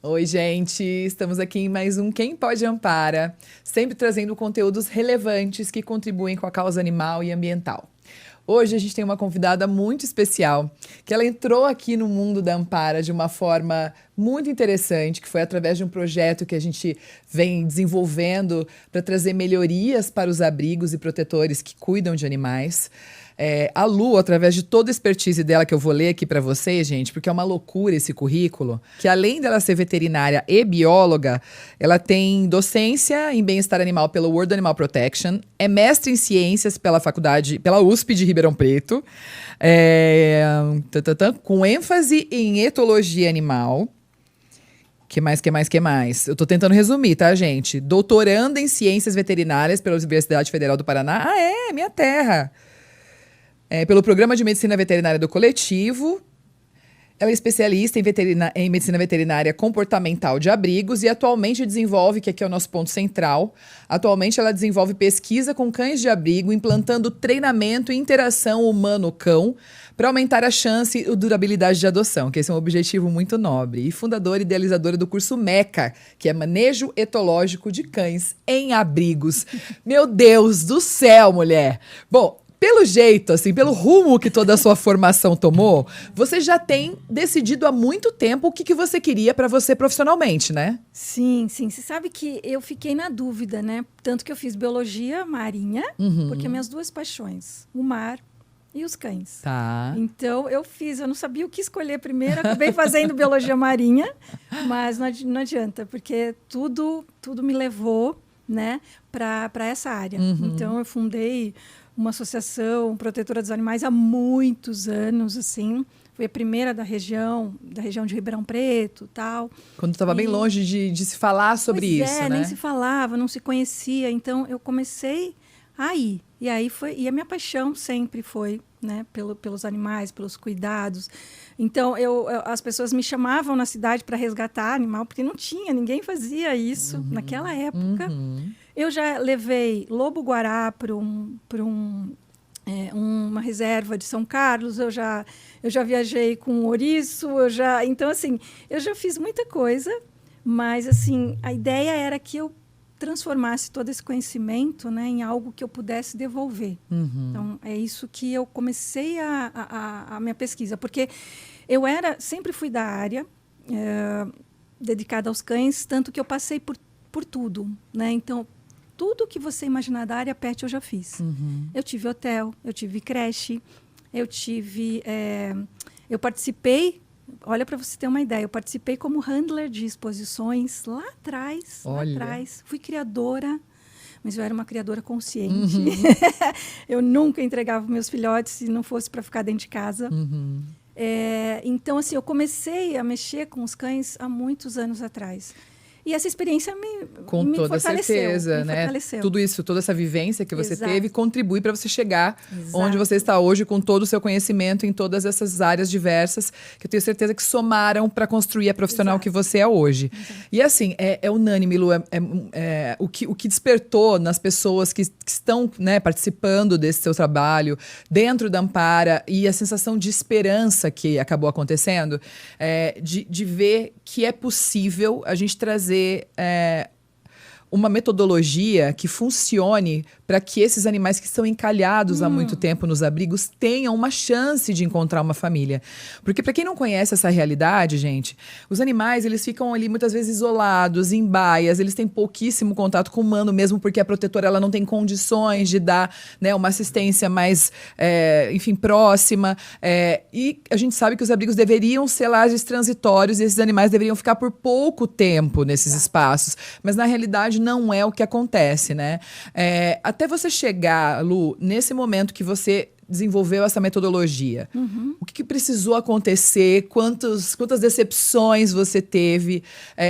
Oi, gente! Estamos aqui em mais um Quem Pode Ampara, sempre trazendo conteúdos relevantes que contribuem com a causa animal e ambiental. Hoje a gente tem uma convidada muito especial, que ela entrou aqui no mundo da Ampara de uma forma muito interessante, que foi através de um projeto que a gente vem desenvolvendo para trazer melhorias para os abrigos e protetores que cuidam de animais. A Lu, através de toda a expertise dela, que eu vou ler aqui para vocês, gente, porque é uma loucura esse currículo, que além dela ser veterinária e bióloga, ela tem docência em bem-estar animal pelo World Animal Protection, é mestre em ciências pela pela USP de Ribeirão Preto, com ênfase em etologia animal. Que mais? Eu tô tentando resumir, tá, gente? Doutoranda em ciências veterinárias pela Universidade Federal do Paraná. Minha terra! Pelo Programa de Medicina Veterinária do Coletivo. Ela é especialista em medicina veterinária comportamental de abrigos e atualmente desenvolve, que aqui é o nosso ponto central, atualmente ela desenvolve pesquisa com cães de abrigo, implantando treinamento e interação humano-cão para aumentar a chance e durabilidade de adoção, que esse é um objetivo muito nobre. E fundadora e idealizadora do curso MECA, que é Manejo Etológico de Cães em Abrigos. Meu Deus do céu, mulher! Bom, pelo jeito, assim, pelo rumo que toda a sua formação tomou, você já tem decidido há muito tempo o que você queria para você profissionalmente, né? Sim. Você sabe que eu fiquei na dúvida, né? Tanto que eu fiz biologia marinha, porque minhas duas paixões, o mar e os cães. Tá. Então, eu não sabia o que escolher primeiro, acabei fazendo biologia marinha, mas não adianta, porque tudo me levou, né, para essa área. Então, eu fundei uma associação protetora dos animais há muitos anos, assim. Foi a primeira da região de Ribeirão Preto, tal. Quando estava bem longe de se falar sobre isso, né? Nem se falava, não se conhecia. Então, eu comecei a ir. E a minha paixão sempre foi, né, pelos animais, pelos cuidados. Então, as pessoas me chamavam na cidade para resgatar animal, porque não tinha, ninguém fazia isso naquela época. Eu já levei lobo-guará para uma reserva de São Carlos, eu já viajei com ouriço, então, assim, eu já fiz muita coisa, mas, assim, a ideia era que eu transformasse todo esse conhecimento, né, em algo que eu pudesse devolver. Então, é isso que eu comecei a minha pesquisa, porque eu sempre fui da área, dedicada aos cães, tanto que eu passei por tudo, né? Então, tudo que você imaginar da área pet eu já fiz. Eu tive hotel, eu tive creche, eu participei, olha para você ter uma ideia, eu participei como handler de exposições lá atrás, fui criadora, mas eu era uma criadora consciente. Eu nunca entregava meus filhotes se não fosse para ficar dentro de casa. Então, assim, eu comecei a mexer com os cães há muitos anos atrás. E essa experiência me toda fortaleceu, certeza, né? fortaleceu. Tudo isso, toda essa vivência que você Exato. teve contribui para você chegar Exato. onde você está hoje, com todo o seu conhecimento em todas essas áreas diversas, que eu tenho certeza que somaram para construir a profissional Exato. que você é hoje. Exato. E assim, é unânime, Lu, o que despertou nas pessoas que estão, né, participando desse seu trabalho, dentro da Ampara, e a sensação de esperança que acabou acontecendo, de ver que é possível a gente trazer uma metodologia que funcione para que esses animais que estão encalhados há muito tempo nos abrigos tenham uma chance de encontrar uma família. Porque para quem não conhece essa realidade, gente, os animais, eles ficam ali muitas vezes isolados, em baias, eles têm pouquíssimo contato com o humano, mesmo porque a protetora ela não tem condições de dar, né, uma assistência mais, enfim, próxima. E a gente sabe que os abrigos deveriam ser lares transitórios e esses animais deveriam ficar por pouco tempo nesses espaços. Mas, na realidade, não é o que acontece, né? Até você chegar, Lu, nesse momento que você desenvolveu essa metodologia, o que precisou acontecer? Quantas decepções você teve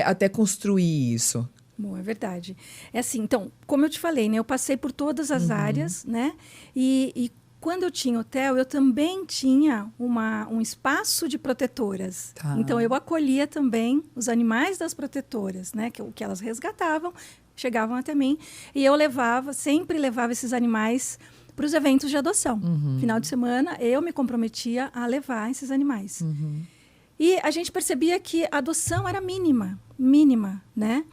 até construir isso? Bom, é verdade. É assim, então, como eu te falei, né? Eu passei por todas as áreas, né? E quando eu tinha hotel, eu também tinha um espaço de protetoras. Tá. Então, eu acolhia também os animais das protetoras, né? Que elas resgatavam, chegavam até mim. E eu sempre levava esses animais para os eventos de adoção. Final de semana, eu me comprometia a levar esses animais. E a gente percebia que a adoção era mínima, né?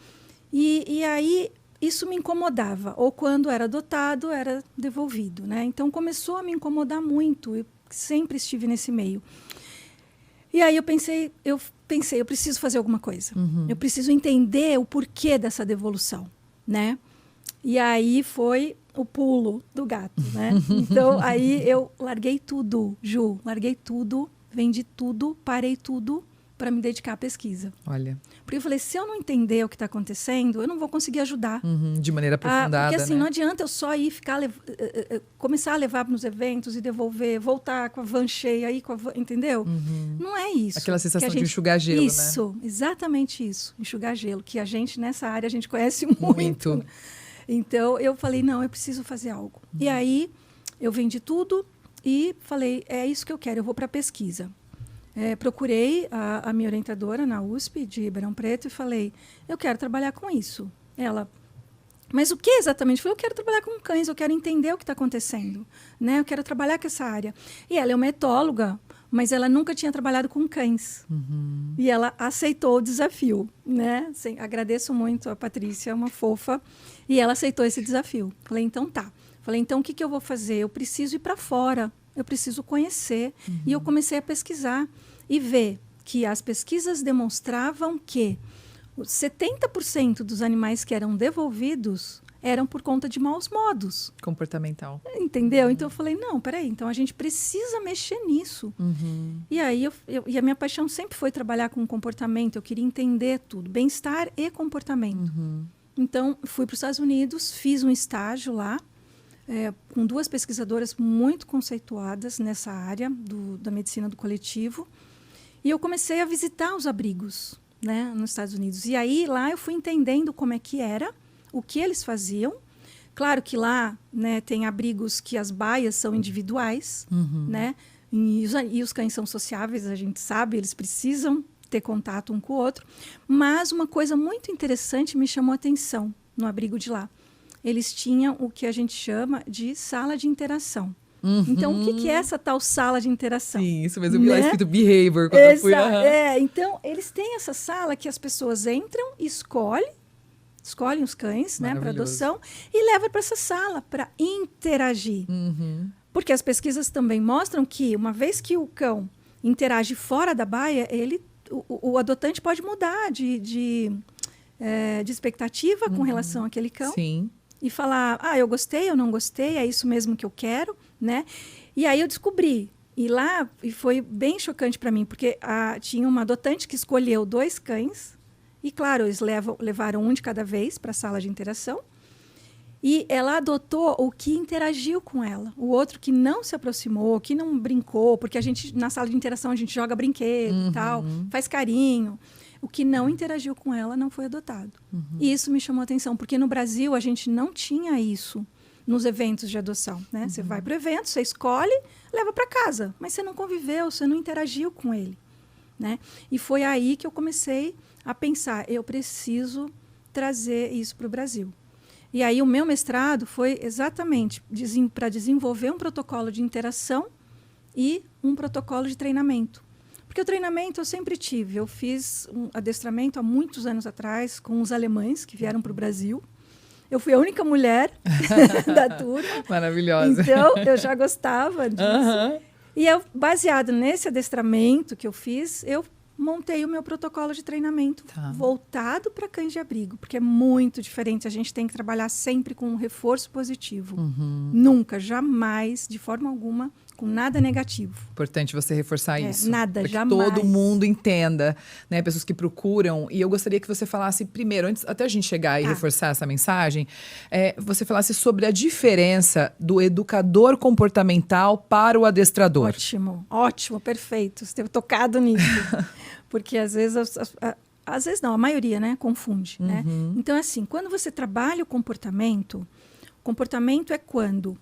E aí isso me incomodava. Ou quando era adotado, era devolvido, né? Então começou a me incomodar muito. Eu sempre estive nesse meio. E aí eu pensei, eu preciso fazer alguma coisa. Eu preciso entender o porquê dessa devolução, né? E aí foi o pulo do gato, né? Então aí eu larguei tudo, Ju, larguei tudo, vendi tudo, parei tudo para me dedicar à pesquisa. Olha. Porque eu falei, se eu não entender o que está acontecendo, eu não vou conseguir ajudar. De maneira aprofundada, porque assim, né? não adianta eu só ir começar a levar nos eventos e devolver, voltar com a van cheia, aí entendeu? Não é isso. Aquela sensação de enxugar gelo, isso, né? Exatamente isso, enxugar gelo, que a gente, nessa área, a gente conhece muito. Então, eu falei, não, eu preciso fazer algo. E aí, eu vendi tudo e falei, é isso que eu quero, eu vou para a pesquisa. Procurei a minha orientadora na USP de Ribeirão Preto e falei, eu quero trabalhar com isso. Ela, mas o que exatamente? Eu falei, eu quero trabalhar com cães, eu quero entender o que está acontecendo, né? Eu quero trabalhar com essa área. E ela é uma etóloga, mas ela nunca tinha trabalhado com cães. E ela aceitou o desafio, né? Assim, agradeço muito a Patrícia, é uma fofa, e ela aceitou esse desafio. Falei, então tá. Falei, então o que eu vou fazer? Eu preciso ir para fora. Eu preciso conhecer. E eu comecei a pesquisar e ver que as pesquisas demonstravam que 70% dos animais que eram devolvidos eram por conta de maus modos. Comportamental. Entendeu? Então eu falei, não, peraí, então a gente precisa mexer nisso. E aí e a minha paixão sempre foi trabalhar com comportamento, eu queria entender tudo, bem-estar e comportamento. Então, fui para os Estados Unidos, fiz um estágio lá, com 2 pesquisadoras muito conceituadas nessa área da medicina do coletivo. E eu comecei a visitar os abrigos, né, nos Estados Unidos. E aí, lá, eu fui entendendo como é que era, o que eles faziam. Claro que lá, né, tem abrigos que as baias são individuais, né, e os cães são sociáveis, a gente sabe, eles precisam ter contato um com o outro. Mas uma coisa muito interessante me chamou a atenção no abrigo de lá. Eles tinham o que a gente chama de sala de interação. Então, o que é essa tal sala de interação? Sim, isso mesmo. Eu vi lá escrito behavior quando eu fui. Então, eles têm essa sala que as pessoas entram, escolhem os cães, né, para adoção, e levam para essa sala para interagir. Porque as pesquisas também mostram que, uma vez que o cão interage fora da baia, o adotante pode mudar de expectativa com relação àquele cão. Sim. E falar, eu gostei, eu não gostei, é isso mesmo que eu quero, né? E aí eu descobri. E foi bem chocante para mim, porque tinha uma adotante que escolheu 2 cães. E, claro, eles levaram um de cada vez para a sala de interação. E ela adotou o que interagiu com ela. O outro que não se aproximou, que não brincou, porque na sala de interação, a gente joga brinquedo e tal, faz carinho. O que não interagiu com ela não foi adotado. E isso me chamou a atenção, porque no Brasil a gente não tinha isso nos eventos de adoção, né? Você vai para o evento, você escolhe, leva para casa, mas você não conviveu, você não interagiu com ele, né? E foi aí que eu comecei a pensar, eu preciso trazer isso para o Brasil. E aí o meu mestrado foi exatamente para desenvolver um protocolo de interação e um protocolo de treinamento. Porque o treinamento eu sempre tive. Eu fiz um adestramento há muitos anos atrás com os alemães que vieram para o Brasil. Eu fui a única mulher da turma. Maravilhosa. Então, eu já gostava disso. E eu, baseado nesse adestramento que eu fiz, eu montei o meu protocolo de treinamento voltado para cães de abrigo, porque é muito diferente. A gente tem que trabalhar sempre com um reforço positivo. Nunca, jamais, de forma alguma, com nada negativo. Importante você reforçar isso. Nada, para jamais. que todo mundo entenda, né? Pessoas que procuram. E eu gostaria que você falasse primeiro, antes até a gente chegar e reforçar essa mensagem, você falasse sobre a diferença do educador comportamental para o adestrador. Ótimo, perfeito. Você teve tocado nisso. Porque às vezes, às vezes não, a maioria, né, confunde, né? Então, assim, quando você trabalha o comportamento é quando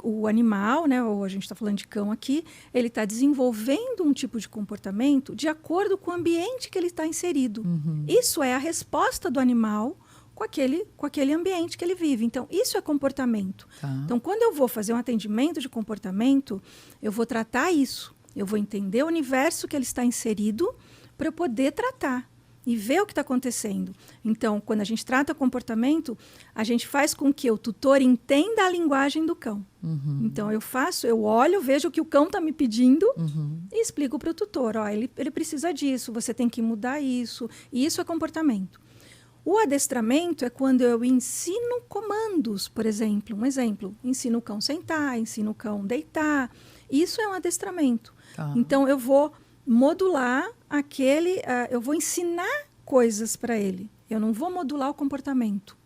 o animal, né, ou a gente está falando de cão aqui, ele está desenvolvendo um tipo de comportamento de acordo com o ambiente que ele está inserido. Isso é a resposta do animal com aquele ambiente que ele vive. Então, isso é comportamento. Então, quando eu vou fazer um atendimento de comportamento, eu vou tratar isso. Eu vou entender o universo que ele está inserido para eu poder tratar e ver o que está acontecendo. Então, quando a gente trata comportamento, a gente faz com que o tutor entenda a linguagem do cão. Então, eu olho, vejo o que o cão está me pedindo e explico para o tutor. Ó, ele precisa disso, você tem que mudar isso. E isso é comportamento. O adestramento é quando eu ensino comandos, por exemplo. Um exemplo, ensino o cão sentar, ensino o cão deitar. Isso é um adestramento. Tá. Então, eu vou modular eu vou ensinar coisas para ele. Eu não vou modular o comportamento.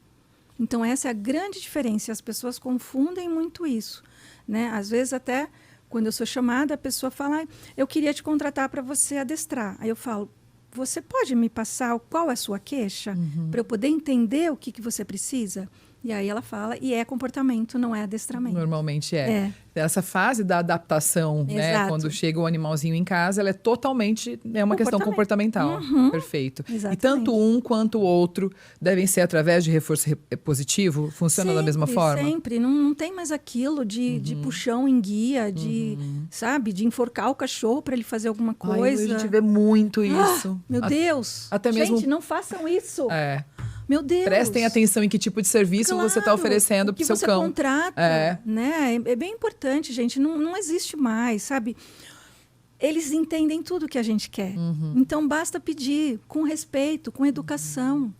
Então, essa é a grande diferença. As pessoas confundem muito isso, né? Às vezes, até quando eu sou chamada, a pessoa fala, eu queria te contratar para você adestrar. Aí eu falo, você pode me passar qual é a sua queixa? Para eu poder entender o que você precisa? E aí ela fala, e é comportamento, não é adestramento. Normalmente é. Essa fase da adaptação, né? Quando chega o animalzinho em casa, ela é totalmente uma questão comportamental. Perfeito. Exatamente. E tanto um quanto o outro devem ser através de reforço positivo? Funciona da mesma forma? Sempre. Não tem mais aquilo de puxão em guia, sabe? De enforcar o cachorro para ele fazer alguma coisa. A gente vê muito isso. Meu Deus! Até mesmo... Gente, não façam isso! Meu Deus. Prestem atenção em que tipo de serviço você está oferecendo para o seu cão. Que você contrata, né? É bem importante, gente. Não existe mais, sabe? Eles entendem tudo que a gente quer. Então, basta pedir com respeito, com educação,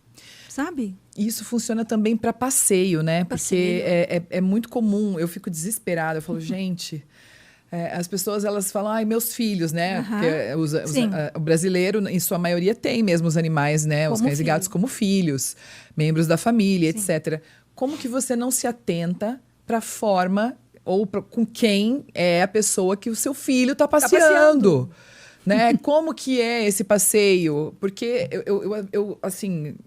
sabe? Isso funciona também para passeio, né? Porque é muito comum. Eu fico desesperada. Eu falo, gente... as pessoas, elas falam, meus filhos, né? Porque o brasileiro, em sua maioria, tem mesmo os animais, né? Os cães e gatos como filhos, membros da família, etc. Como que você não se atenta para a forma ou com quem é a pessoa que o seu filho está passeando? Né? Como que é esse passeio? Porque eu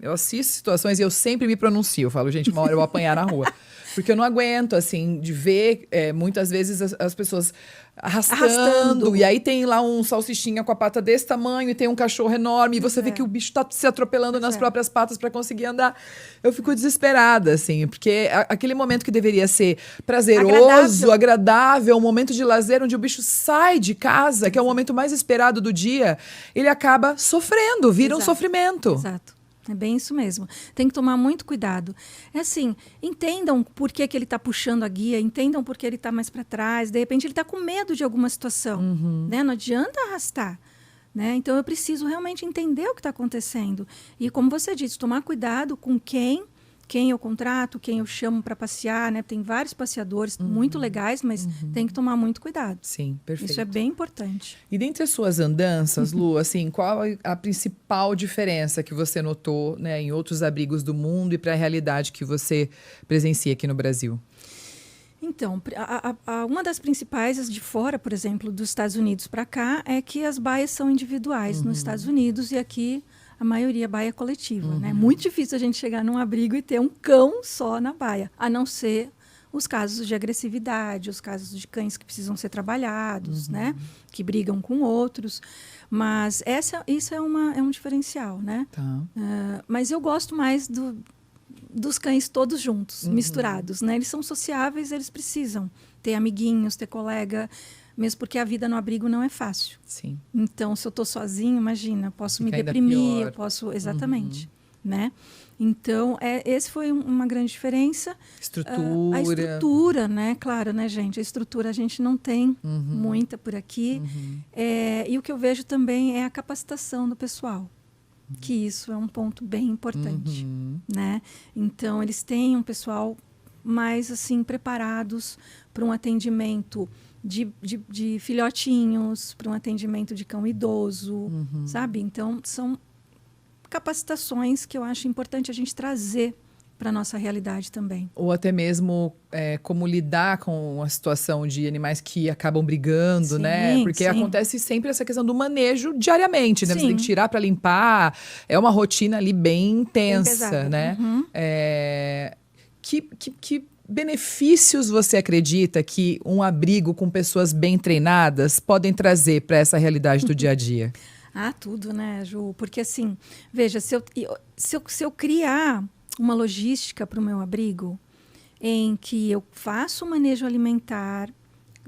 assisto situações e eu sempre me pronuncio. Eu falo, gente, uma hora eu vou apanhar na rua. Porque eu não aguento, assim, de ver muitas vezes as pessoas arrastando. E aí tem lá um salsichinha com a pata desse tamanho e tem um cachorro enorme. E você vê que o bicho tá se atropelando nas próprias patas para conseguir andar. Eu fico desesperada, assim. Porque aquele momento que deveria ser prazeroso, agradável, um momento de lazer onde o bicho sai de casa, que é o momento mais esperado do dia, ele acaba sofrendo, vira um sofrimento. Exato. É bem isso mesmo. Tem que tomar muito cuidado. É assim, entendam por que ele está puxando a guia, entendam por que ele está mais para trás. De repente, ele está com medo de alguma situação. Né? Não adianta arrastar. Né? Então, eu preciso realmente entender o que está acontecendo. E, como você disse, tomar cuidado com quem eu contrato, quem eu chamo para passear, né? Tem vários passeadores muito legais, mas tem que tomar muito cuidado. Sim, perfeito. Isso é bem importante. E dentre as suas andanças, Lu, assim, qual a principal diferença que você notou, né, em outros abrigos do mundo e para a realidade que você presencia aqui no Brasil? Então, uma das principais, as de fora, por exemplo, dos Estados Unidos para cá, é que as baias são individuais nos Estados Unidos e aqui a maioria baia coletiva, né? É muito difícil a gente chegar num abrigo e ter um cão só na baia, a não ser os casos de agressividade, os casos de cães que precisam ser trabalhados, né? Que brigam com outros. Mas isso é um diferencial, né? Tá. Mas eu gosto mais dos cães todos juntos, misturados, né? Eles são sociáveis, eles precisam ter amiguinhos, ter colega, mesmo porque a vida no abrigo não é fácil. Sim. Então, se eu estou sozinho, imagina, posso me Fica ainda deprimir, pior. eu posso... Exatamente. Né? Então, esse foi uma grande diferença. Estrutura. A estrutura, né? Claro, né, gente? A estrutura a gente não tem muita por aqui. E o que eu vejo também é a capacitação do pessoal. Que isso é um ponto bem importante. Né? Então, eles têm um pessoal mais, assim, preparados para um atendimento de filhotinhos, para um atendimento de cão idoso, sabe? Então, são capacitações que eu acho importante a gente trazer para a nossa realidade também. Ou até mesmo como lidar com a situação de animais que acabam brigando, né? Porque acontece sempre essa questão do manejo diariamente, né? Você tem que tirar para limpar, é uma rotina ali bem intensa, bem né? Que benefícios você acredita que um abrigo com pessoas bem treinadas podem trazer para essa realidade do dia a dia? Tudo, né, Ju? Porque assim, veja, se eu criar uma logística para o meu abrigo em que eu faço o manejo alimentar,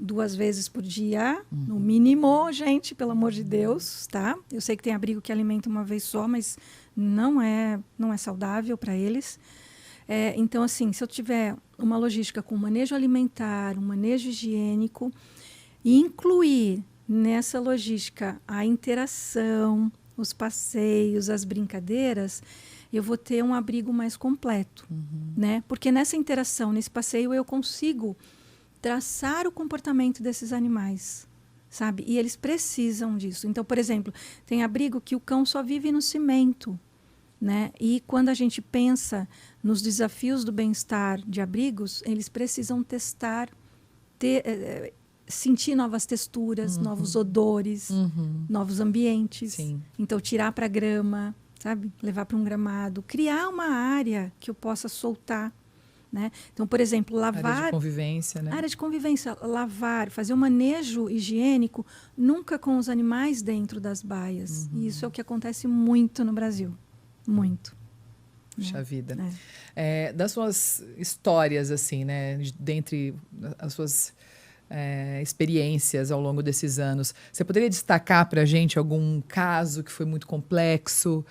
2 vezes por dia, no mínimo, gente, pelo amor de Deus, tá? Eu sei que tem abrigo que alimenta uma vez só, mas não é saudável para eles. Então, assim, se eu tiver uma logística com manejo alimentar, um manejo higiênico, e incluir nessa logística a interação, os passeios, as brincadeiras, eu vou ter um abrigo mais completo, né? Porque nessa interação, nesse passeio, eu consigo traçar o comportamento desses animais, sabe? E eles precisam disso. Então, por exemplo, tem abrigo que o cão só vive no cimento, né? E quando a gente pensa nos desafios do bem-estar de abrigos, eles precisam testar, sentir novas texturas, novos odores, novos ambientes. Sim. Então, tirar para a grama, sabe? Levar para um gramado, criar uma área que eu possa soltar, né? Então, por exemplo, lavar... Área de convivência, né? Área de convivência, lavar, fazer um manejo higiênico, nunca com os animais dentro das baias. E isso é o que acontece muito no Brasil. Muito. Puxa vida. Das suas histórias, assim, né? Dentre as suas experiências ao longo desses anos, você poderia destacar para a gente algum caso que foi muito complexo,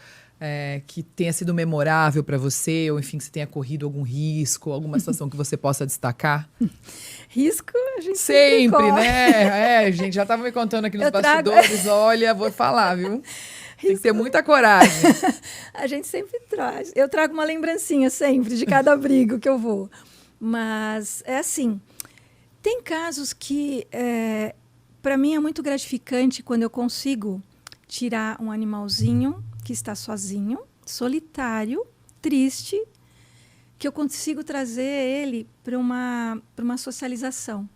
que tenha sido memorável para você, ou enfim, que você tenha corrido algum risco, alguma situação que você possa destacar? Risco, a gente sempre corre. Né? Gente, já estava me contando aqui nos bastidores, olha, vou falar, viu? Tem que ter muita coragem. A gente sempre traz. Eu trago uma lembrancinha sempre de cada abrigo que eu vou. Mas é assim, tem casos que, para mim, é muito gratificante quando eu consigo tirar um animalzinho que está sozinho, solitário, triste, que eu consigo trazer ele para uma socialização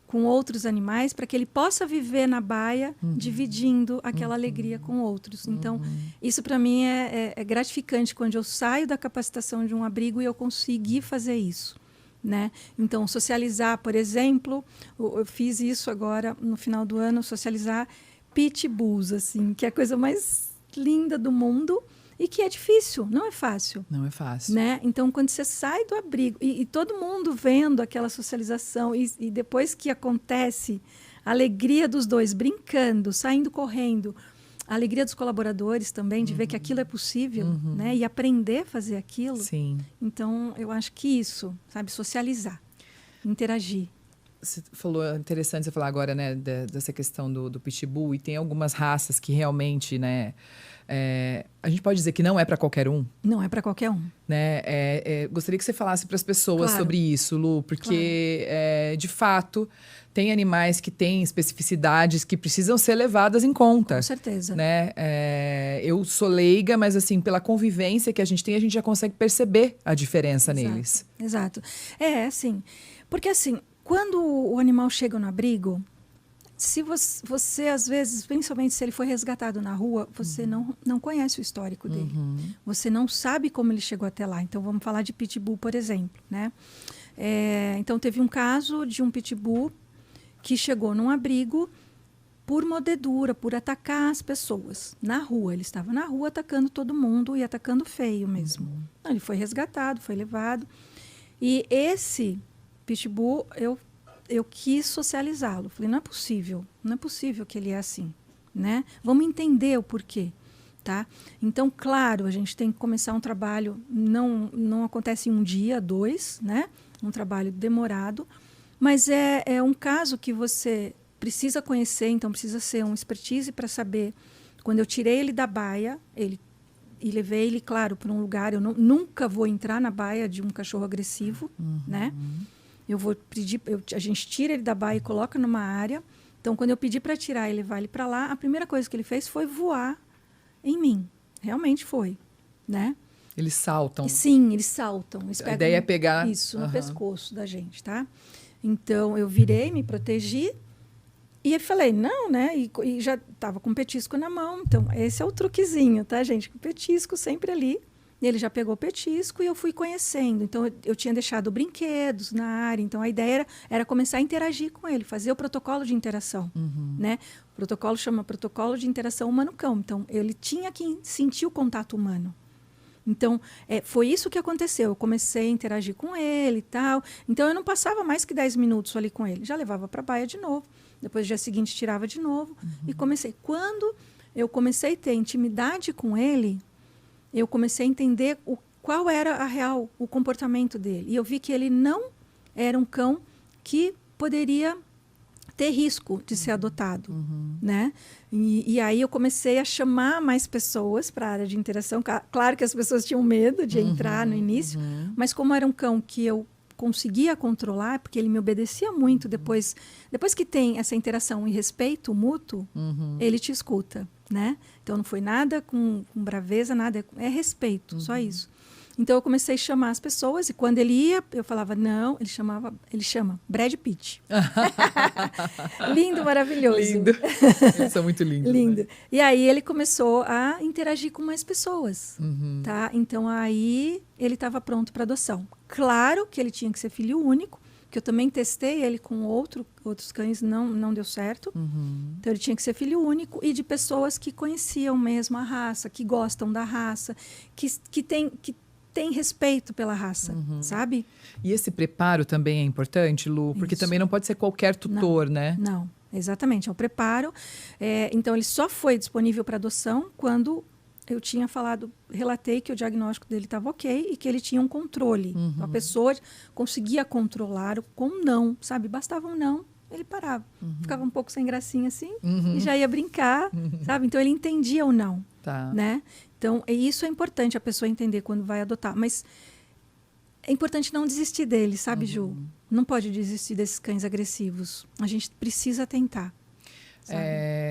com outros animais, para que ele possa viver na baia, dividindo aquela alegria com outros. Então, isso para mim é gratificante quando eu saio da capacitação de um abrigo e eu consegui fazer isso, né? Então, socializar, por exemplo, eu fiz isso agora no final do ano, socializar pitbulls, assim, que é a coisa mais linda do mundo e que é difícil, não é fácil. Não é fácil. Né? Então, quando você sai do abrigo e todo mundo vendo aquela socialização e depois que acontece a alegria dos dois brincando, saindo correndo, a alegria dos colaboradores também de ver que aquilo é possível, né? E aprender a fazer aquilo. Sim. Então, eu acho que isso, sabe, socializar, interagir. Você falou, interessante você falar agora, né, dessa questão do pitbull, e tem algumas raças que realmente, né, a gente pode dizer que não é para qualquer um. Não é para qualquer um. Né? Gostaria que você falasse para as pessoas sobre isso, Lu, porque, de fato, tem animais que têm especificidades que precisam ser levadas em conta. Com certeza. Né? Eu sou leiga, mas, assim, pela convivência que a gente tem, a gente já consegue perceber a diferença neles. Exato. Assim, porque, assim, quando o animal chega no abrigo, se você, às vezes, principalmente se ele foi resgatado na rua, você não conhece o histórico dele. Você não sabe como ele chegou até lá. Então, vamos falar de pitbull, por exemplo, né? Então, teve um caso de um pitbull que chegou num abrigo por mordedura, por atacar as pessoas na rua. Ele estava na rua atacando todo mundo e atacando feio mesmo. Então, ele foi resgatado, foi levado. E esse pitbull, eu quis socializá-lo. Falei, não é possível que ele é assim, né? Vamos entender o porquê, tá? Então, claro, a gente tem que começar um trabalho, não acontece em 1 dia, 2, né? Um trabalho demorado, mas é um caso que você precisa conhecer, então precisa ser um expertise para saber. Quando eu tirei ele da baia, e levei ele, claro, para um lugar, eu nunca vou entrar na baia de um cachorro agressivo, né? Eu vou pedir, a gente tira ele da baia e coloca numa área. Então, quando eu pedi para tirar e levar ele para lá, a primeira coisa que ele fez foi voar em mim. Realmente foi, né? Eles saltam. Sim, eles saltam. Eles A ideia é pegar... Isso, no pescoço da gente, tá? Então, eu virei, me protegi e falei, não, né? E já estava com o petisco na mão. Então, esse é o truquezinho, tá, gente? O petisco sempre ali. Ele já pegou o petisco e eu fui conhecendo. Então, eu tinha deixado brinquedos na área. Então, a ideia era começar a interagir com ele, fazer o protocolo de interação. Né? O protocolo chama Protocolo de Interação Humano-Cão. Então, ele tinha que sentir o contato humano. Então, foi isso que aconteceu. Eu comecei a interagir com ele e tal. Então, eu não passava mais que 10 minutos ali com ele. Já levava para a baia de novo. Depois, no dia seguinte, tirava de novo. E comecei. Quando eu comecei a ter intimidade com ele, eu comecei a entender qual era o comportamento dele. E eu vi que ele não era um cão que poderia ter risco de ser adotado, né? E aí eu comecei a chamar mais pessoas para a área de interação. Claro que as pessoas tinham medo de entrar no início, mas como era um cão que eu conseguia controlar, porque ele me obedecia muito, depois que tem essa interação e respeito mútuo, ele te escuta, né? Então não foi nada com braveza, nada, é respeito, só isso. Então eu comecei a chamar as pessoas e quando ele ia, eu falava não, ele chama Brad Pitt. Lindo, maravilhoso. Lindo. Eles são muito lindos. Lindo. Né? E aí ele começou a interagir com mais pessoas, tá? Então aí ele estava pronto para adoção. Claro que ele tinha que ser filho único, que eu também testei ele com outros cães, não deu certo. Então ele tinha que ser filho único e de pessoas que conheciam mesmo a raça, que gostam da raça, que tem respeito pela raça, sabe? E esse preparo também é importante, Lu? Porque também não pode ser qualquer tutor, né? Não, exatamente. É o preparo. Então, ele só foi disponível para adoção quando eu tinha relatei que o diagnóstico dele estava ok e que ele tinha um controle. A pessoa conseguia controlar com não, sabe? Bastava um não, ele parava. Ficava um pouco sem gracinha assim e já ia brincar, sabe? Então, ele entendia o não, né? Então, isso é importante a pessoa entender quando vai adotar. Mas é importante não desistir deles, sabe, Ju? Não pode desistir desses cães agressivos. A gente precisa tentar.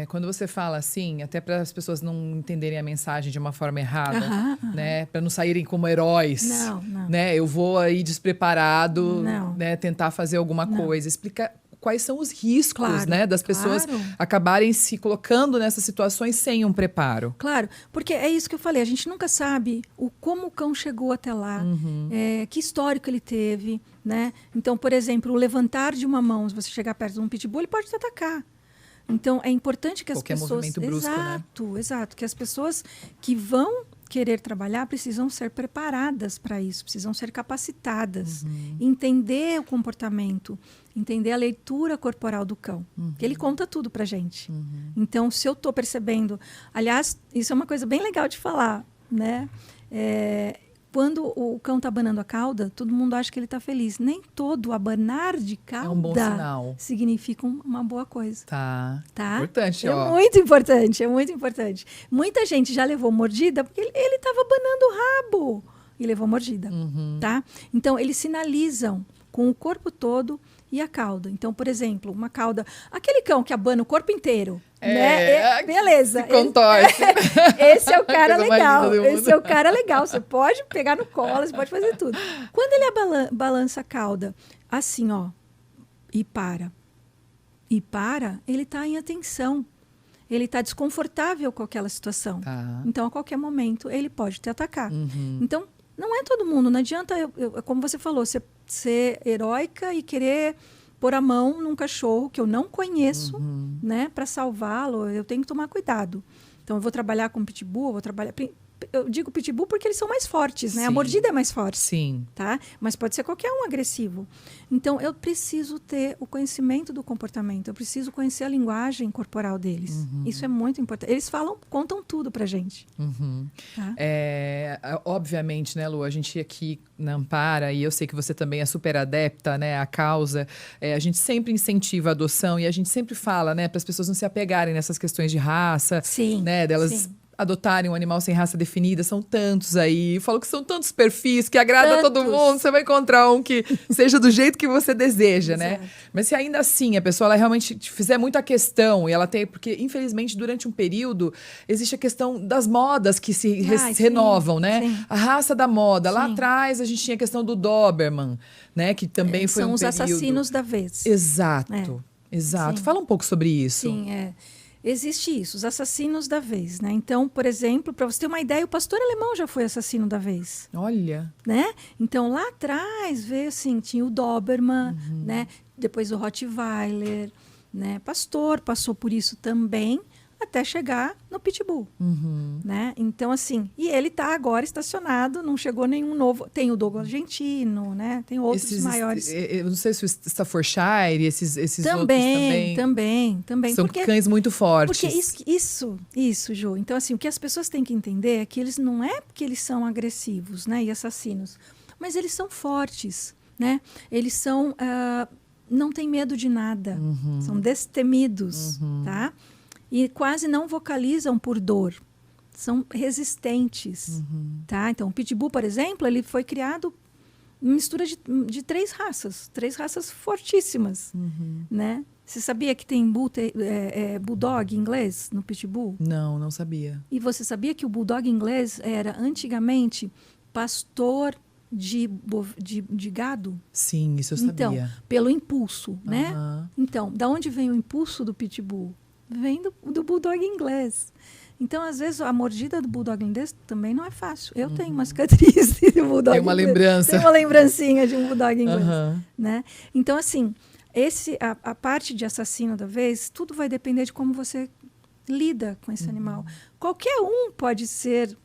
Quando você fala assim, até para as pessoas não entenderem a mensagem de uma forma errada, né? Para não saírem como heróis. Não. Né? Eu vou aí despreparado, né? Tentar fazer alguma coisa. Explicar quais são os riscos, né, das pessoas acabarem se colocando nessas situações sem um preparo. Claro, porque é isso que eu falei, a gente nunca sabe como o cão chegou até lá, que histórico ele teve, né? Então, por exemplo, o levantar de uma mão, se você chegar perto de um pitbull, ele pode te atacar. Então, é importante que as pessoas... Qualquer movimento brusco, Exato. Que as pessoas que vão querer trabalhar precisam ser preparadas para isso, precisam ser capacitadas, entender o comportamento, entender a leitura corporal do cão, que ele conta tudo pra gente. Então, se eu estou percebendo... Aliás, isso é uma coisa bem legal de falar, né? Quando o cão está abanando a cauda, todo mundo acha que ele está feliz. Nem todo abanar de cauda é um bom sinal. Significa uma boa coisa. Tá. Importante, ó. Muito importante, é muito importante. Muita gente já levou mordida porque ele estava abanando o rabo e levou mordida, tá? Então, eles sinalizam com o corpo todo e a cauda. Então, por exemplo, uma cauda... Aquele cão que abana o corpo inteiro, né? Beleza. Se contorce. Esse é o cara legal. Esse é o cara legal. Você pode pegar no colo, você pode fazer tudo. Quando ele balança a cauda, assim, ó, e para, ele está em atenção. Ele está desconfortável com aquela situação. Então, a qualquer momento, ele pode te atacar. Então, não é todo mundo. Não adianta, como você falou, ser heróica e querer pôr a mão num cachorro que eu não conheço, né, para salvá-lo. Eu tenho que tomar cuidado. Então, eu vou trabalhar com pitbull, eu digo pitbull porque eles são mais fortes, né? A mordida é mais forte. Sim. Tá? Mas pode ser qualquer um agressivo. Então, eu preciso ter o conhecimento do comportamento. Eu preciso conhecer a linguagem corporal deles. Isso é muito importante. Eles contam tudo pra gente. Tá? Obviamente, né, Lu? A gente aqui na Ampara, e eu sei que você também é super adepta, né, à causa, a gente sempre incentiva a adoção e a gente sempre fala, né, para as pessoas não se apegarem nessas questões de raça, né, delas adotarem um animal sem raça definida, são tantos aí. Eu falo que são tantos perfis que agrada a todo mundo. Você vai encontrar um que seja do jeito que você deseja, né? Mas se ainda assim a pessoa ela realmente fizer muita questão e ela tem... Porque, infelizmente, durante um período, existe a questão das modas que se renovam, né? Sim. A raça da moda. Lá atrás, a gente tinha a questão do Doberman, né? Que também foi um período... São os assassinos da vez. Exato. Sim. Fala um pouco sobre isso. Sim, Existe isso, os assassinos da vez, né? Então, por exemplo, para você ter uma ideia, o pastor alemão já foi assassino da vez. Olha! Né? Então, lá atrás, veio assim, tinha o Doberman, né? Depois o Rottweiler, né? Pastor passou por isso também. até chegar no pitbull, né? Então, assim, e ele está agora estacionado, não chegou nenhum novo. Tem o Dogo Argentino, né? Tem outros maiores. Eu não sei se o Staffordshire, esses outros também. São cães muito fortes. Porque isso, Ju. Então, assim, o que as pessoas têm que entender é que eles não é porque eles são agressivos, né? E assassinos, mas eles são fortes, né? Eles são... não têm medo de nada. São destemidos, tá? E quase não vocalizam por dor. São resistentes, tá? Então, o Pitbull, por exemplo, ele foi criado mistura de 3 raças fortíssimas, né? Você sabia que tem Bulldog inglês no Pitbull? Não sabia. E você sabia que o Bulldog inglês era, antigamente, pastor de gado? Sim, isso eu sabia. Então, pelo impulso, né? Então, da onde vem o impulso do Pitbull? Vem do Bulldog inglês. Então, às vezes, a mordida do Bulldog inglês também não é fácil. Eu tenho uma cicatriz de Bulldog Tem uma inglês. lembrança. Tem uma lembrancinha de um Bulldog inglês. Né? Então, assim, a parte de assassino da vez, tudo vai depender de como você lida com esse animal. Qualquer um pode ser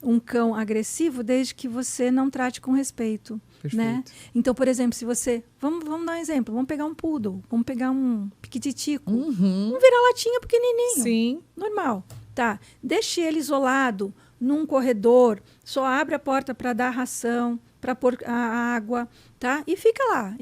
um cão agressivo desde que você não trate com respeito. Né? Então, por exemplo, se você... Vamos dar um exemplo. Vamos pegar um poodle. Vamos pegar um piquititico. Um vira-latinha pequenininho. Sim. Normal. Tá. Deixe ele isolado num corredor. Só abre a porta para dar ração, para pôr a água. Tá? E fica lá.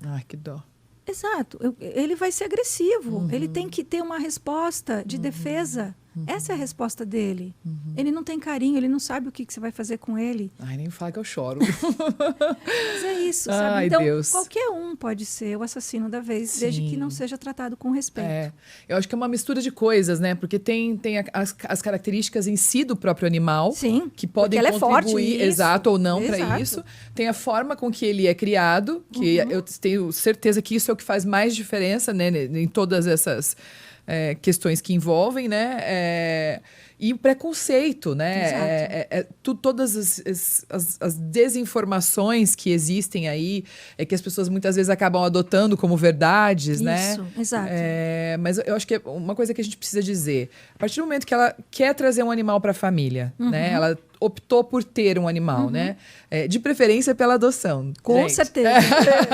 Ai, que dó. Exato. Ele vai ser agressivo. Ele tem que ter uma resposta de defesa. Essa é a resposta dele. Ele não tem carinho, ele não sabe o que você vai fazer com ele. Ai, nem fala que eu choro. Mas é isso, sabe? Ai, então, Deus. qualquer um pode ser o assassino da vez, desde que não seja tratado com respeito. Eu acho que é uma mistura de coisas, né? Porque tem as características em si do próprio animal. Sim, que podem porque contribuir, é forte, exato ou não, para isso. Tem a forma com que ele é criado, que eu tenho certeza que isso é o que faz mais diferença, né? Em todas essas... questões que envolvem, né? E o preconceito, né? Todas as desinformações que existem aí, que as pessoas muitas vezes acabam adotando como verdades, né? Isso, exato. Mas eu acho que é uma coisa que a gente precisa dizer. A partir do momento que ela quer trazer um animal para a família, né? Ela optou por ter um animal, né? De preferência pela adoção. Com certeza.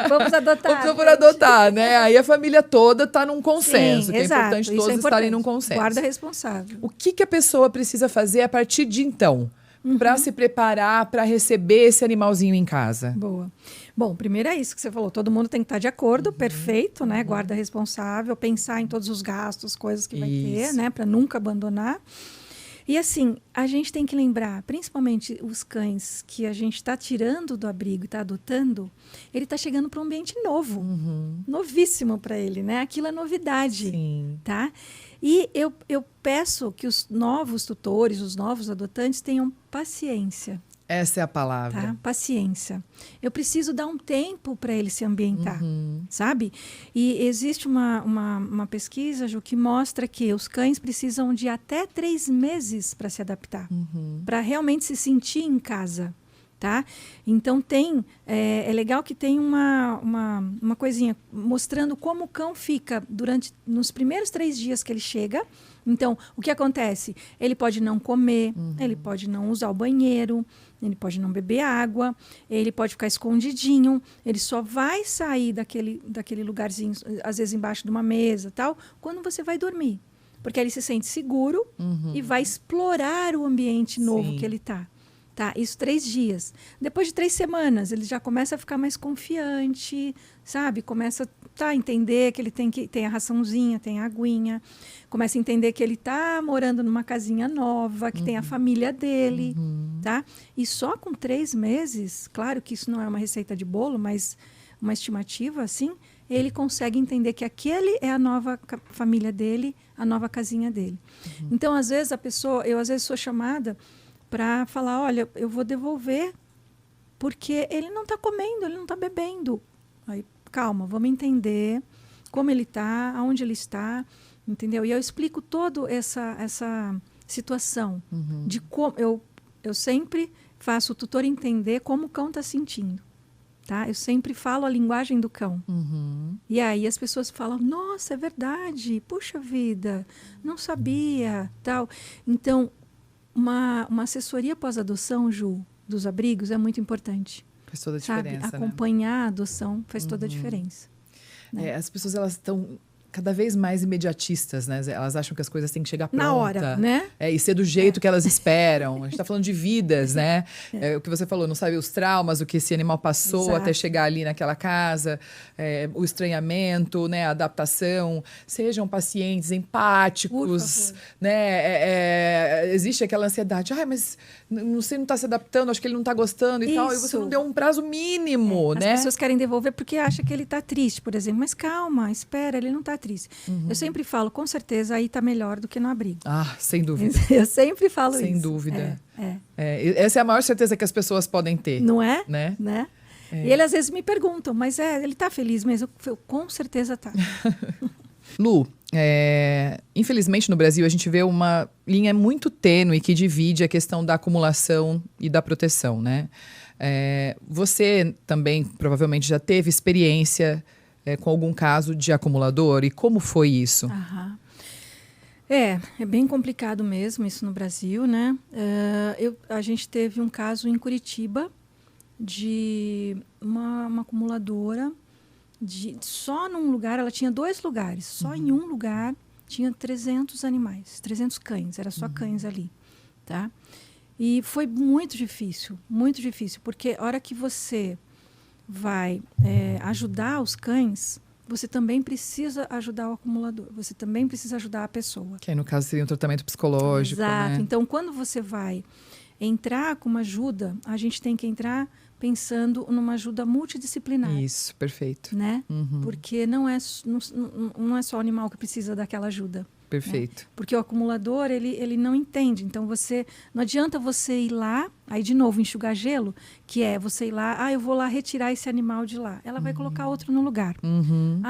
Vamos adotar. Optou por adotar, né? Aí a família toda está num consenso. Sim, que exato. É importante todos estarem num consenso. Guarda responsável. O que a pessoa precisa fazer a partir de então? Para se preparar para receber esse animalzinho em casa? Boa. Bom, primeiro é isso que você falou. Todo mundo tem que estar de acordo, perfeito, né? Guarda responsável, pensar em todos os gastos, coisas que vai ter, né? Para nunca abandonar. E assim, a gente tem que lembrar, principalmente os cães que a gente está tirando do abrigo e está adotando, ele está chegando para um ambiente novo, novíssimo para ele, né? Aquilo é novidade, tá? E eu peço que os novos tutores, os novos adotantes tenham paciência. Essa é a palavra. Tá? Paciência. Eu preciso dar um tempo para ele se ambientar, sabe? E existe uma pesquisa, Ju, que mostra que os cães precisam de até 3 meses para se adaptar, para realmente se sentir em casa. Tá? Então é legal que tem uma coisinha mostrando como o cão fica nos primeiros 3 dias que ele chega. Então, o que acontece? Ele pode não comer, ele pode não usar o banheiro, ele pode não beber água, ele pode ficar escondidinho, ele só vai sair daquele lugarzinho, às vezes embaixo de uma mesa, tal, quando você vai dormir. Porque ele se sente seguro e vai explorar o ambiente novo que ele está. Tá, isso 3 dias. Depois de 3 semanas, ele já começa a ficar mais confiante, sabe? Começa a entender que ele tem a raçãozinha, tem a aguinha. Começa a entender que ele está morando numa casinha nova, que tem a família dele, tá? E só com 3 meses, claro que isso não é uma receita de bolo, mas uma estimativa, assim, ele consegue entender que aquele é a nova família dele, a nova casinha dele. Então, às vezes, eu às vezes sou chamada para falar, olha, eu vou devolver porque ele não está comendo, ele não está bebendo. Aí, calma, vamos entender como ele está, aonde ele está, entendeu? E eu explico toda essa situação de como eu sempre faço o tutor entender como o cão está sentindo. tá? Eu sempre falo a linguagem do cão. Uhum. E aí as pessoas falam, nossa, é verdade, puxa vida, não sabia, tal. Então, uma assessoria pós-adoção, Ju, dos abrigos é muito importante. Faz toda a Sabe? diferença, Acompanhar a adoção faz toda a diferença. Né? As pessoas, elas estão cada vez mais imediatistas, né? Elas acham que as coisas têm que chegar pronta. Na hora, né? E ser do jeito que elas esperam. A gente tá falando de vidas, né? O que você falou, não sabe os traumas, o que esse animal passou Exato. até chegar ali naquela casa, o estranhamento, né? A adaptação. Sejam pacientes, empáticos, né? Existe aquela ansiedade. Ai, mas você não tá se adaptando, acho que ele não tá gostando e tal. E você não deu um prazo mínimo, né? As pessoas querem devolver porque acham que ele tá triste, por exemplo. Mas calma, espera, ele não tá triste. Eu sempre falo, com certeza, aí tá melhor do que no abrigo. Ah, sem dúvida. Eu sempre falo sem isso. Dúvida. Essa é a maior certeza que as pessoas podem ter. Não é? Né? E eles às vezes me perguntam, mas ele tá feliz mesmo? Eu com certeza tá. Lu, infelizmente no Brasil a gente vê uma linha muito tênue que divide a questão da acumulação e da proteção, né? Você também provavelmente já teve experiência com algum caso de acumulador, e como foi isso? Aham. É bem complicado mesmo isso no Brasil, né? A gente teve um caso em Curitiba de uma acumuladora, só num lugar, ela tinha 2 lugares, só em um lugar tinha 300 animais, 300 cães, era só cães ali, tá? E foi muito difícil, porque a hora que você vai ajudar os cães, você também precisa ajudar o acumulador, você também precisa ajudar a pessoa. Que aí, no caso, seria um tratamento psicológico, Exato. né? Então, quando você vai entrar com uma ajuda, a gente tem que entrar pensando numa ajuda multidisciplinar. Isso, perfeito. Né? Porque não é só o animal que precisa daquela ajuda. Perfeito. Né? Porque o acumulador, ele não entende. Então, não adianta você ir lá, aí de novo, enxugar gelo, que é você ir lá, eu vou lá retirar esse animal de lá. Ela vai colocar outro no lugar.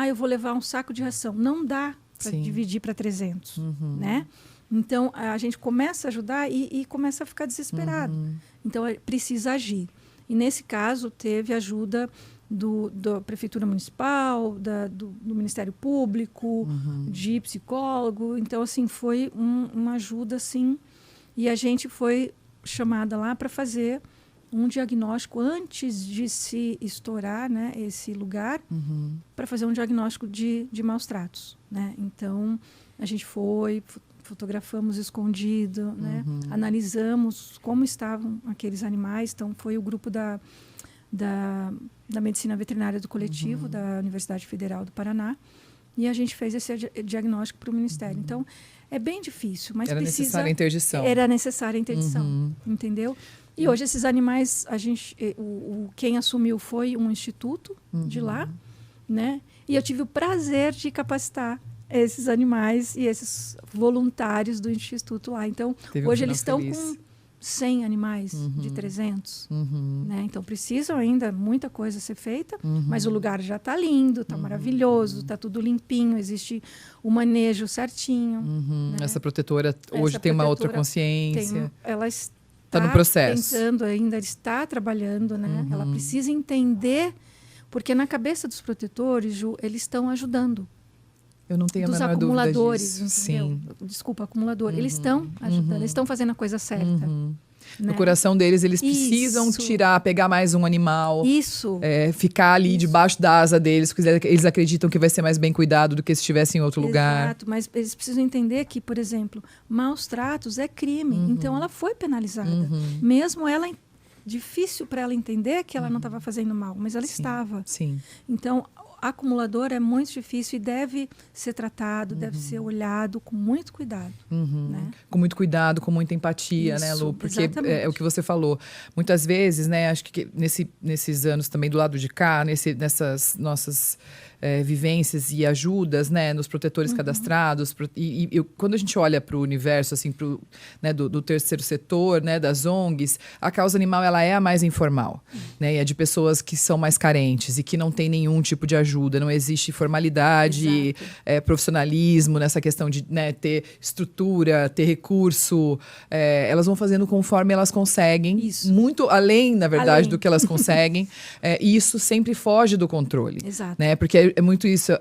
Eu vou levar um saco de ração. Não dá para dividir para 300, né? Então, a gente começa a ajudar e começa a ficar desesperado. Então, precisa agir. E, nesse caso, teve ajuda da Prefeitura Municipal, do Ministério Público, de psicólogo. Então, assim, foi uma ajuda, assim. E a gente foi chamada lá para fazer um diagnóstico antes de se estourar, né, esse lugar, para fazer um diagnóstico de maus tratos, né? Então, a gente fotografamos escondido, né? Analisamos como estavam aqueles animais. Então, foi o grupo da Medicina Veterinária do Coletivo, da Universidade Federal do Paraná, e a gente fez esse diagnóstico para o Ministério. Então, é bem difícil, mas Era necessária a interdição. Era necessária a interdição, entendeu? E hoje esses animais, quem assumiu foi um instituto de lá, né? E eu tive o prazer de capacitar esses animais e esses voluntários do instituto lá. Então, hoje eles estão com 100 animais de 300. Né? Então, precisam ainda muita coisa ser feita, mas o lugar já está lindo, está maravilhoso, está tudo limpinho, existe o manejo certinho. Né? Essa protetora hoje tem uma outra consciência. Ela está no processo. Pensando ainda, está trabalhando, né? Ela precisa entender, porque na cabeça dos protetores, Ju, eles estão ajudando. Eu não tenho a menor acumuladores, dúvida disso. Sim. Desculpa, acumulador. Eles estão ajudando, eles estão fazendo a coisa certa. Né? No coração deles, eles precisam pegar mais um animal. Isso. Ficar ali debaixo da asa deles, porque eles acreditam que vai ser mais bem cuidado do que se estivesse em outro lugar. Exato, mas eles precisam entender que, por exemplo, maus tratos é crime. Então, ela foi penalizada. Mesmo ela... Difícil para ela entender que ela não estava fazendo mal, mas ela estava. Sim. Então, acumulador é muito difícil e deve ser tratado, deve ser olhado com muito cuidado. Né? Com muito cuidado, com muita empatia, Isso, né, Lu? Porque exatamente. é o que você falou. Muitas vezes, né, acho que nesses anos também do lado de cá, nessas nossas vivências e ajudas, né, nos protetores cadastrados. Quando a gente olha para o universo assim, né, do terceiro setor, né, das ONGs, a causa animal ela é a mais informal, né, e é de pessoas que são mais carentes e que não tem nenhum tipo de ajuda, não existe formalidade, profissionalismo nessa questão de, né, ter estrutura, ter recurso. Elas vão fazendo conforme elas conseguem, muito além, na verdade, do que elas conseguem. E isso sempre foge do controle. Exato. Né? Porque é muito isso.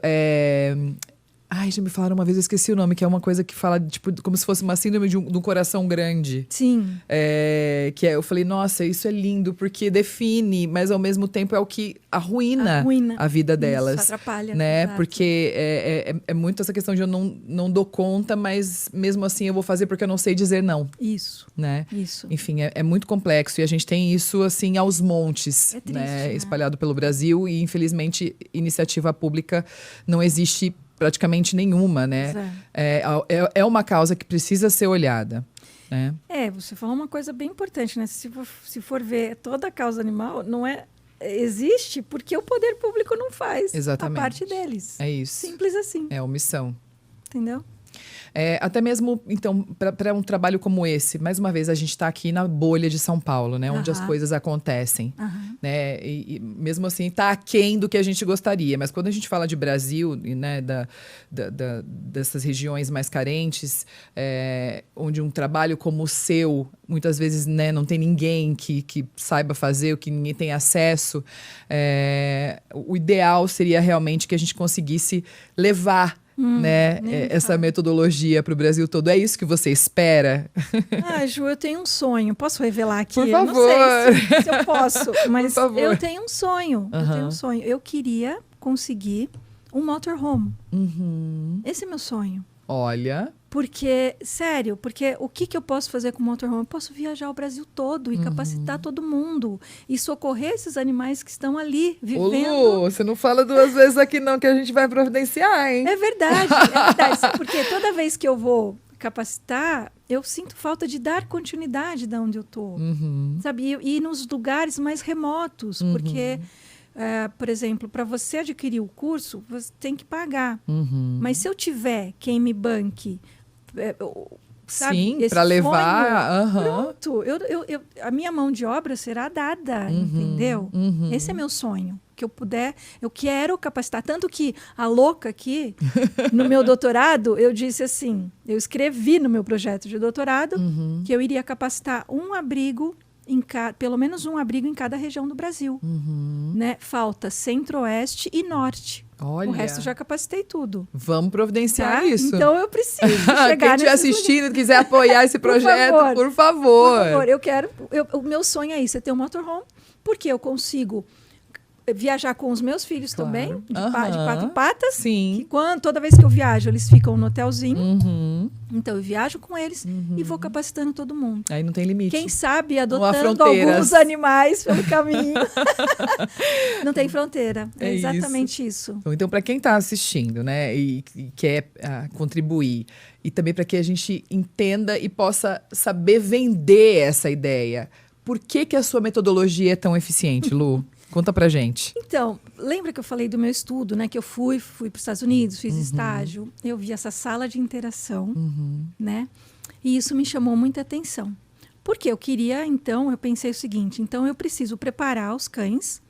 Ai, já me falaram uma vez, eu esqueci o nome, que é uma coisa que fala, tipo, como se fosse uma síndrome de um coração grande. Sim. Eu falei, nossa, isso é lindo, porque define, mas ao mesmo tempo é o que arruina a vida delas. Isso, atrapalha. Né? Exato. Porque é muito essa questão de eu não dou conta, mas mesmo assim eu vou fazer porque eu não sei dizer não. Isso. Né? Isso. Enfim, é muito complexo e a gente tem isso assim aos montes, triste, né? Espalhado pelo Brasil e infelizmente iniciativa pública não existe praticamente nenhuma, né? É uma causa que precisa ser olhada. Né? Você falou uma coisa bem importante, né? Se for ver toda a causa animal, não existe porque o poder público não faz a parte deles. É isso. Simples assim. É omissão. Entendeu? Até mesmo, então, para um trabalho como esse, mais uma vez, a gente está aqui na bolha de São Paulo, né? Onde as coisas acontecem. Né? E mesmo assim, está aquém do que a gente gostaria. Mas quando a gente fala de Brasil, né? Dessas regiões mais carentes, onde um trabalho como o seu, muitas vezes, né, não tem ninguém que saiba fazer, ou que ninguém tem acesso, o ideal seria realmente que a gente conseguisse levar né, essa metodologia para o Brasil todo. É isso que você espera? Ju, eu tenho um sonho. Posso revelar aqui? Por favor. Eu não sei se eu posso, mas eu tenho um sonho. Eu tenho um sonho. Eu queria conseguir um motorhome. Esse é meu sonho. Olha... Porque, sério, o que eu posso fazer com o motorhome? Eu posso viajar o Brasil todo e capacitar todo mundo. E socorrer esses animais que estão ali, vivendo. Ô, Lu, você não fala duas vezes aqui não, que a gente vai providenciar, hein? É verdade, é verdade. Porque toda vez que eu vou capacitar, eu sinto falta de dar continuidade de onde eu estou. Sabe? E nos lugares mais remotos. Porque... por exemplo, para você adquirir o curso, você tem que pagar. Mas se eu tiver quem me banque, sabe, para levar, pronto, a minha mão de obra será dada, entendeu? Esse é meu sonho. Que eu puder, eu quero capacitar. Tanto que a louca aqui, no meu doutorado, eu disse assim, eu escrevi no meu projeto de doutorado que eu iria capacitar um abrigo pelo menos um abrigo em cada região do Brasil. Né? Falta centro-oeste e norte. Olha. O resto já capacitei tudo. Vamos providenciar isso. Então eu preciso chegar Quem estiver assistindo e quiser apoiar esse projeto, por favor. O meu sonho é isso, é ter um motorhome, porque eu consigo viajar com os meus filhos também, de 4 patas. Sim. Que toda vez que eu viajo, eles ficam no hotelzinho. Então, eu viajo com eles e vou capacitando todo mundo. Aí não tem limite. Quem sabe adotando alguns animais pelo caminho. Não tem fronteira. É exatamente isso. Então, para quem está assistindo, né, e quer contribuir, e também para que a gente entenda e possa saber vender essa ideia, por que a sua metodologia é tão eficiente, Lu? Conta pra gente. Então, lembra que eu falei do meu estudo, né? Que eu fui para os Estados Unidos, fiz estágio. Eu vi essa sala de interação, né? E isso me chamou muita atenção. Porque eu pensei o seguinte, então eu preciso preparar os cães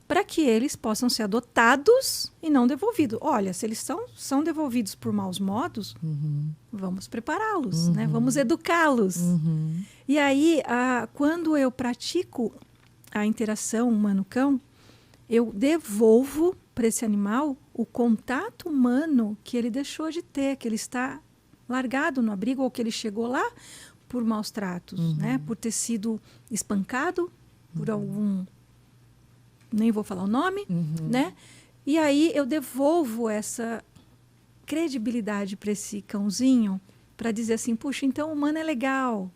para que eles possam ser adotados e não devolvidos. Olha, se eles são devolvidos por maus modos, vamos prepará-los, né? Vamos educá-los. E aí, quando eu pratico a interação humano-cão, eu devolvo para esse animal o contato humano que ele deixou de ter, que ele está largado no abrigo ou que ele chegou lá por maus tratos, né? Por ter sido espancado por algum... Nem vou falar o nome, né? E aí eu devolvo essa credibilidade para esse cãozinho para dizer assim, puxa, então o humano é legal,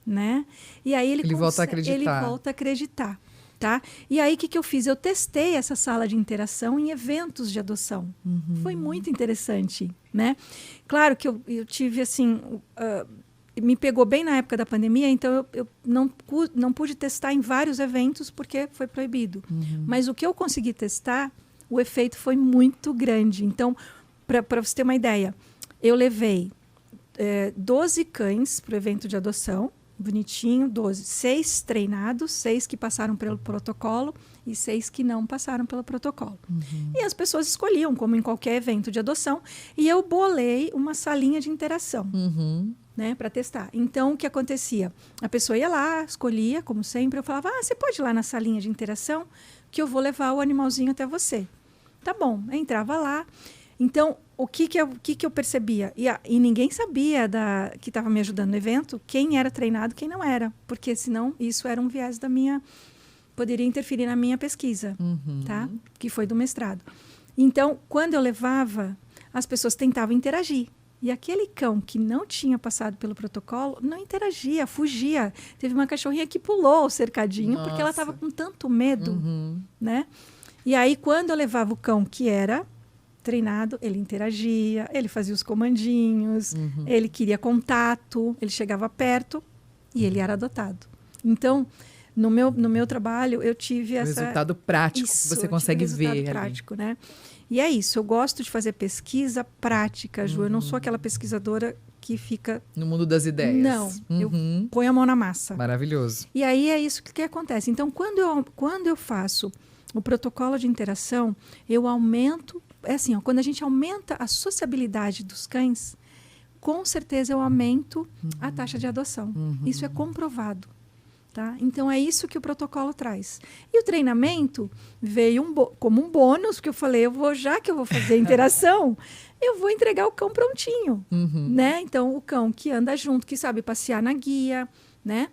né? E aí ele volta a acreditar. Ele volta a acreditar, tá? E aí o que eu fiz? Eu testei essa sala de interação em eventos de adoção. Foi muito interessante, né? Claro que eu tive assim, me pegou bem na época da pandemia, então eu não pude testar em vários eventos porque foi proibido. Mas o que eu consegui testar o efeito foi muito grande. Então, para você ter uma ideia, eu levei 12 cães para o evento de adoção, bonitinho, 12. 6 treinados, 6 que passaram pelo protocolo e 6 que não passaram pelo protocolo. E as pessoas escolhiam, como em qualquer evento de adoção, e eu bolei uma salinha de interação. Né, para testar. Então, o que acontecia? A pessoa ia lá, escolhia, como sempre, eu falava, você pode ir lá na salinha de interação que eu vou levar o animalzinho até você. Tá bom, eu entrava lá. Então, o que eu percebia? E ninguém sabia que estava me ajudando no evento, quem era treinado, quem não era, porque senão isso era um viés poderia interferir na minha pesquisa, tá? Que foi do mestrado. Então, quando eu levava, as pessoas tentavam interagir. E aquele cão que não tinha passado pelo protocolo não interagia, fugia. Teve uma cachorrinha que pulou o cercadinho porque ela estava com tanto medo, né? E aí, quando eu levava o cão que era treinado, ele interagia, ele fazia os comandinhos, ele queria contato, ele chegava perto e ele era adotado. Então, no meu trabalho, eu tive o resultado prático que você consegue ver. Resultado prático, né? E é isso, eu gosto de fazer pesquisa prática, Ju. Eu não sou aquela pesquisadora que fica... no mundo das ideias. Não, eu ponho a mão na massa. Maravilhoso. E aí é isso que acontece. Então, quando eu faço o protocolo de interação, eu aumento... É assim, quando a gente aumenta a sociabilidade dos cães, com certeza eu aumento a taxa de adoção. Isso é comprovado. Tá? Então, é isso que o protocolo traz. E o treinamento veio como um bônus, porque eu falei, já que eu vou fazer a interação, eu vou entregar o cão prontinho. Né? Então, o cão que anda junto, que sabe passear na guia, né?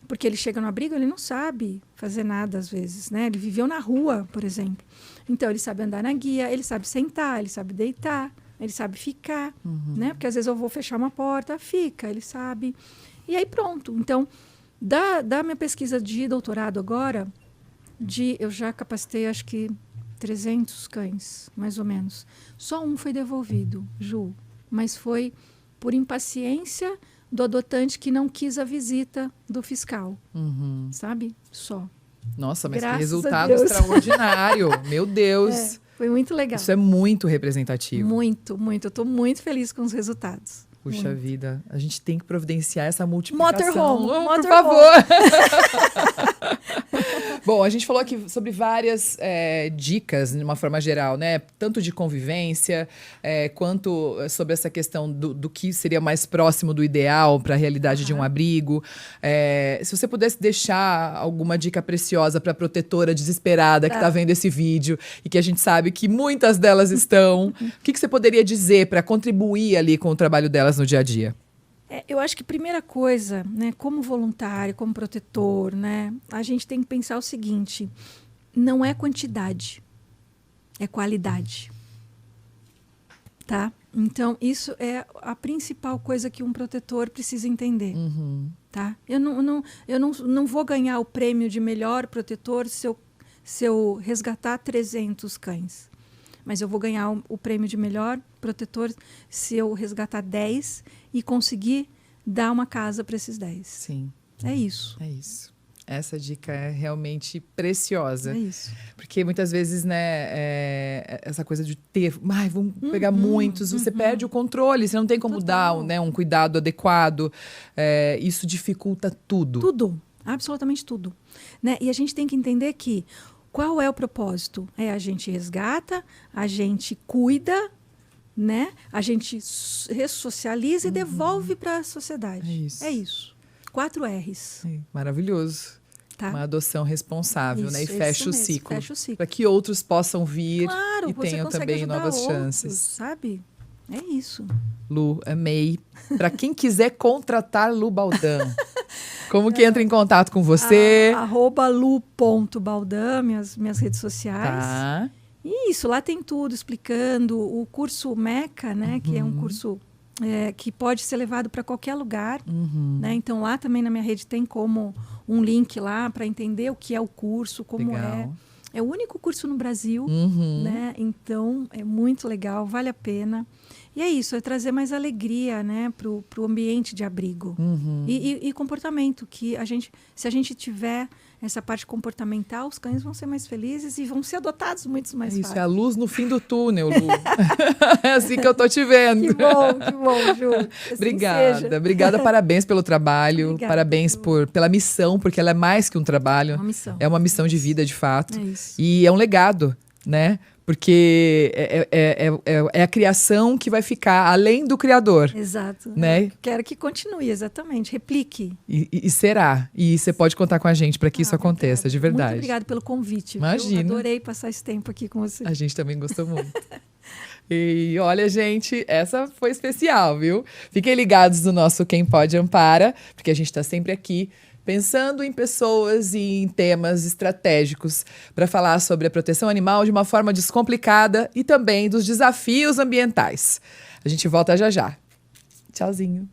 Porque ele chega no abrigo, ele não sabe fazer nada às vezes. Né? Ele viveu na rua, por exemplo. Então, ele sabe andar na guia, ele sabe sentar, ele sabe deitar, ele sabe ficar. Né? Porque às vezes eu vou fechar uma porta, fica, ele sabe. E aí pronto. Então... Da minha pesquisa de doutorado agora, eu já capacitei acho que 300 cães, mais ou menos. Só um foi devolvido, Ju, mas foi por impaciência do adotante que não quis a visita do fiscal, sabe? Só. Nossa, mas Graças que resultado extraordinário, meu Deus. Foi muito legal. Isso é muito representativo. Muito, muito. Eu estou muito feliz com os resultados. Puxa vida, a gente tem que providenciar essa multiplicação. Motorhome, por favor. Bom, a gente falou aqui sobre várias dicas, de uma forma geral, né? Tanto de convivência, quanto sobre essa questão do que seria mais próximo do ideal para a realidade de um abrigo. Se você pudesse deixar alguma dica preciosa para a protetora desesperada que está vendo esse vídeo e que a gente sabe que muitas delas estão, o que você poderia dizer para contribuir ali com o trabalho delas no dia a dia? Eu acho que primeira coisa, né, como voluntário, como protetor, né, a gente tem que pensar o seguinte: não é quantidade, é qualidade, tá? Então isso é a principal coisa que um protetor precisa entender, tá? Eu não vou ganhar o prêmio de melhor protetor se eu resgatar 300 cães. Mas eu vou ganhar o prêmio de melhor protetor se eu resgatar 10 e conseguir dar uma casa para esses 10. Sim. É isso. É isso. Essa dica é realmente preciosa. É isso. Porque muitas vezes, né, essa coisa de ter... vamos pegar muitos, você perde o controle, você não tem como dar um cuidado adequado. Isso dificulta tudo. Tudo. Absolutamente tudo. Né? E a gente tem que entender que qual é o propósito? A gente resgata, a gente cuida, né? A gente ressocializa e devolve para a sociedade. É isso. É isso. 4 R's. Sim, maravilhoso. Tá? Uma adoção responsável, né? E fecha o mesmo, ciclo. fecha o ciclo. Para que outros possam vir Claro, e tenham também novas chances. Sabe? É isso. Lu, amei. Para quem quiser contratar Lu Baldan, como que entra em contato com você? @lu.baldan, minhas redes sociais. Tá. E isso, lá tem tudo explicando. O curso MECA, né, que é um curso que pode ser levado para qualquer lugar. Né? Então, lá também na minha rede tem como um link lá para entender o que é o curso, como Legal. É o único curso no Brasil, né? Então, é muito legal, vale a pena. E é isso, é trazer mais alegria, né, pro ambiente de abrigo. E comportamento, que se a gente tiver essa parte comportamental, os cães vão ser mais felizes e vão ser adotados muito mais Isso, fácil. é a luz no fim do túnel, Lu. É assim que eu tô te vendo. Que bom, Ju. Assim Obrigada, seja. obrigada, parabéns pelo trabalho, Obrigada, parabéns Ju. pela missão, porque ela é mais que um trabalho. Uma missão. É uma missão de vida, de fato. É isso. E é um legado, né? Porque é a criação que vai ficar além do criador. Exato. Né? Quero que continue, exatamente. Replique. E será. E você pode contar com a gente para que isso aconteça, de verdade. Muito obrigada pelo convite. Imagina. Eu adorei passar esse tempo aqui com você. A gente também gostou muito. E olha, gente, essa foi especial, viu? Fiquem ligados no nosso Quem Pode Ampara, porque a gente está sempre aqui pensando em pessoas e em temas estratégicos para falar sobre a proteção animal de uma forma descomplicada e também dos desafios ambientais. A gente volta já já. Tchauzinho.